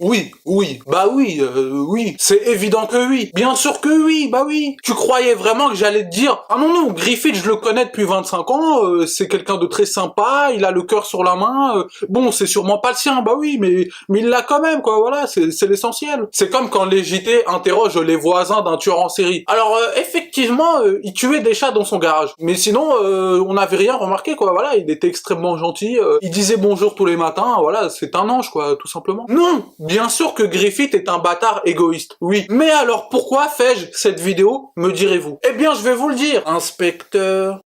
Oui, oui, bah oui, oui, c'est évident que oui. Bien sûr que oui, bah oui. Tu croyais vraiment que j'allais te dire, ah non, non, Griffith, je le connais depuis 25 ans, c'est quelqu'un de très sympa, il a le cœur sur la main, bon, c'est sûrement pas le sien, bah oui, mais il l'a quand même, quoi, voilà, c'est l'essentiel. C'est comme quand les JT interrogent les voisins d'un tueur en série. Alors, effectivement, il tuait des chats dans son garage. Mais sinon, on n'avait rien remarqué, quoi, voilà, il était extrêmement gentil, il disait bonjour tous les matins, voilà, c'est un ange, quoi, tout simplement. Non, bien sûr que Griffith est un bâtard égoïste, oui. Mais alors pourquoi fais-je cette vidéo, me direz-vous? Eh bien, je vais vous le dire, inspecteur.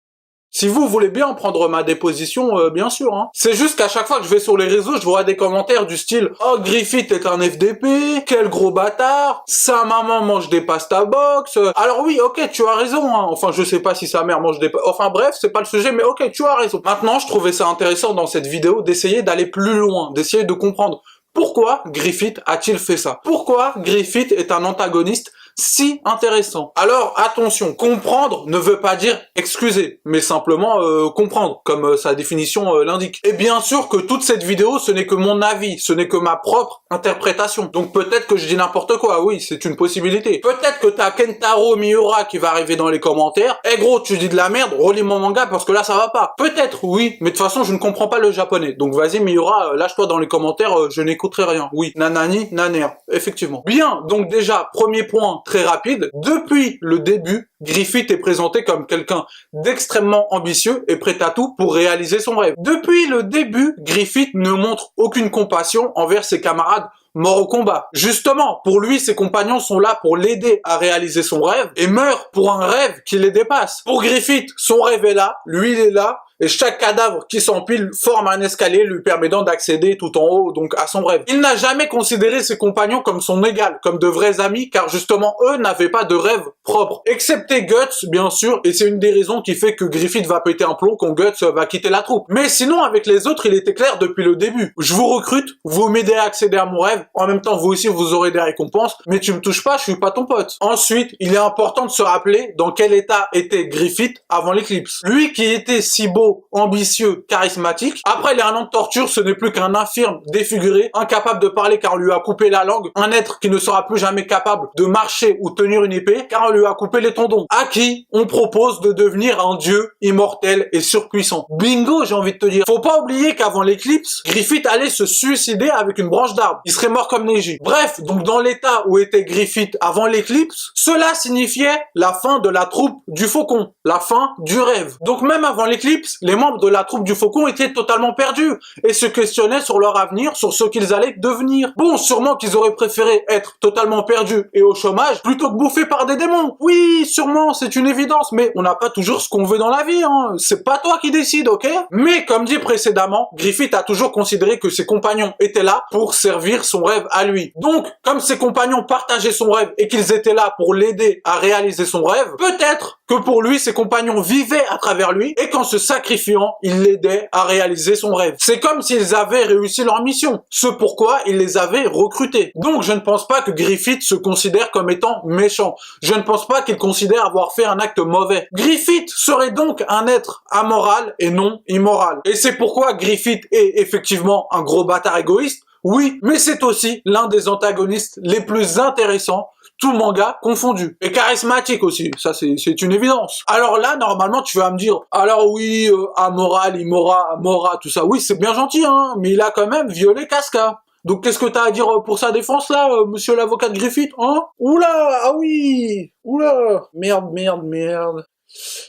Si vous voulez bien prendre ma déposition, bien sûr, hein. C'est juste qu'à chaque fois que je vais sur les réseaux, je vois des commentaires du style « Oh, Griffith est un FDP, quel gros bâtard, sa maman mange des pasta box. » Alors oui, ok, tu as raison, hein. Enfin, je sais pas si sa mère mange des... Enfin bref, c'est pas le sujet, mais ok, tu as raison. Maintenant, je trouvais ça intéressant dans cette vidéo d'essayer d'aller plus loin, d'essayer de comprendre pourquoi Griffith a-t-il fait ça. Pourquoi Griffith est un antagoniste si intéressant. Alors attention, comprendre ne veut pas dire excuser, mais simplement comprendre, comme sa définition l'indique. Et bien sûr que toute cette vidéo, ce n'est que mon avis, ce n'est que ma propre interprétation. Donc peut-être que je dis n'importe quoi, oui, c'est une possibilité. Peut-être que t'as Kentaro Miura qui va arriver dans les commentaires. Eh gros, tu dis de la merde, relis mon manga parce que là ça va pas. Peut-être, oui, mais de toute façon je ne comprends pas le japonais. Donc vas-y Miura, lâche-toi dans les commentaires, je n'écouterai rien. Oui, nanani, naner, effectivement. Bien, donc déjà, premier point, très rapide, depuis le début, Griffith est présenté comme quelqu'un d'extrêmement ambitieux et prêt à tout pour réaliser son rêve. Depuis le début, Griffith ne montre aucune compassion envers ses camarades morts au combat. Justement, pour lui, ses compagnons sont là pour l'aider à réaliser son rêve et meurent pour un rêve qui les dépasse. Pour Griffith, son rêve est là, lui il est là, et chaque cadavre qui s'empile forme un escalier lui permettant d'accéder tout en haut donc à son rêve. Il n'a jamais considéré ses compagnons comme son égal, comme de vrais amis, car justement eux n'avaient pas de rêve propre. Excepté Guts, bien sûr, et c'est une des raisons qui fait que Griffith va péter un plomb quand Guts va quitter la troupe. Mais sinon, avec les autres, il était clair depuis le début. Je vous recrute, vous m'aidez à accéder à mon rêve, en même temps vous aussi vous aurez des récompenses, mais tu me touches pas, je suis pas ton pote. Ensuite, il est important de se rappeler dans quel état était Griffith avant l'éclipse. Lui qui était si beau, ambitieux, charismatique. Après les 1 an de torture, ce n'est plus qu'un infirme défiguré, incapable de parler car on lui a coupé la langue, un être qui ne sera plus jamais capable de marcher ou tenir une épée car on lui a coupé les tendons. À qui on propose de devenir un dieu immortel et surpuissant. Bingo, j'ai envie de te dire. Faut pas oublier qu'avant l'éclipse, Griffith allait se suicider avec une branche d'arbre. Il serait mort comme Neji. Bref, donc dans l'état où était Griffith avant l'éclipse, cela signifiait la fin de la troupe du Faucon, la fin du rêve. Donc même avant l'éclipse, les membres de la troupe du Faucon étaient totalement perdus et se questionnaient sur leur avenir, sur ce qu'ils allaient devenir. Bon, sûrement qu'ils auraient préféré être totalement perdus et au chômage plutôt que bouffés par des démons. Oui, sûrement, c'est une évidence, mais on n'a pas toujours ce qu'on veut dans la vie, hein. C'est pas toi qui décide, ok? Mais comme dit précédemment, Griffith a toujours considéré que ses compagnons étaient là pour servir son rêve à lui. Donc, comme ses compagnons partageaient son rêve et qu'ils étaient là pour l'aider à réaliser son rêve, peut-être que pour lui, ses compagnons vivaient à travers lui et qu'en se sacrifiant, il l'aidait à réaliser son rêve. C'est comme s'ils avaient réussi leur mission, ce pourquoi il les avait recrutés. Donc je ne pense pas que Griffith se considère comme étant méchant. Je ne pense pas qu'il considère avoir fait un acte mauvais. Griffith serait donc un être amoral et non immoral. Et c'est pourquoi Griffith est effectivement un gros bâtard égoïste, oui, mais c'est aussi l'un des antagonistes les plus intéressants, tout manga confondu. Et charismatique aussi, ça c'est une évidence. Alors là, normalement, tu vas me dire, alors oui, amoral, immora, mora, tout ça, oui, c'est bien gentil, hein, mais il a quand même violé Casca. Donc qu'est-ce que t'as à dire pour sa défense là, monsieur l'avocat de Griffith, hein? Oula, ah oui, oula, merde, merde, merde.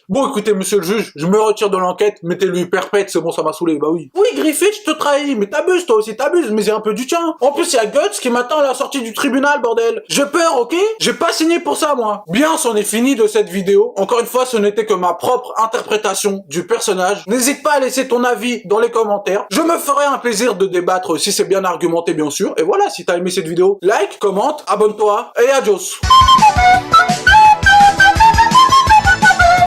Bon, écoutez, monsieur le juge, je me retire de l'enquête, mettez-lui perpète, c'est bon, ça m'a saoulé, bah oui. Oui, Griffith, je te trahis, mais t'abuses, toi aussi, t'abuses, mais c'est un peu du tien. En plus, il y a Guts qui m'attend à la sortie du tribunal, bordel. J'ai peur, ok? J'ai pas signé pour ça, moi. Bien, c'en est fini de cette vidéo. Encore une fois, ce n'était que ma propre interprétation du personnage. N'hésite pas à laisser ton avis dans les commentaires. Je me ferai un plaisir de débattre si c'est bien argumenté, bien sûr. Et voilà, si t'as aimé cette vidéo, like, commente, abonne-toi, et adios.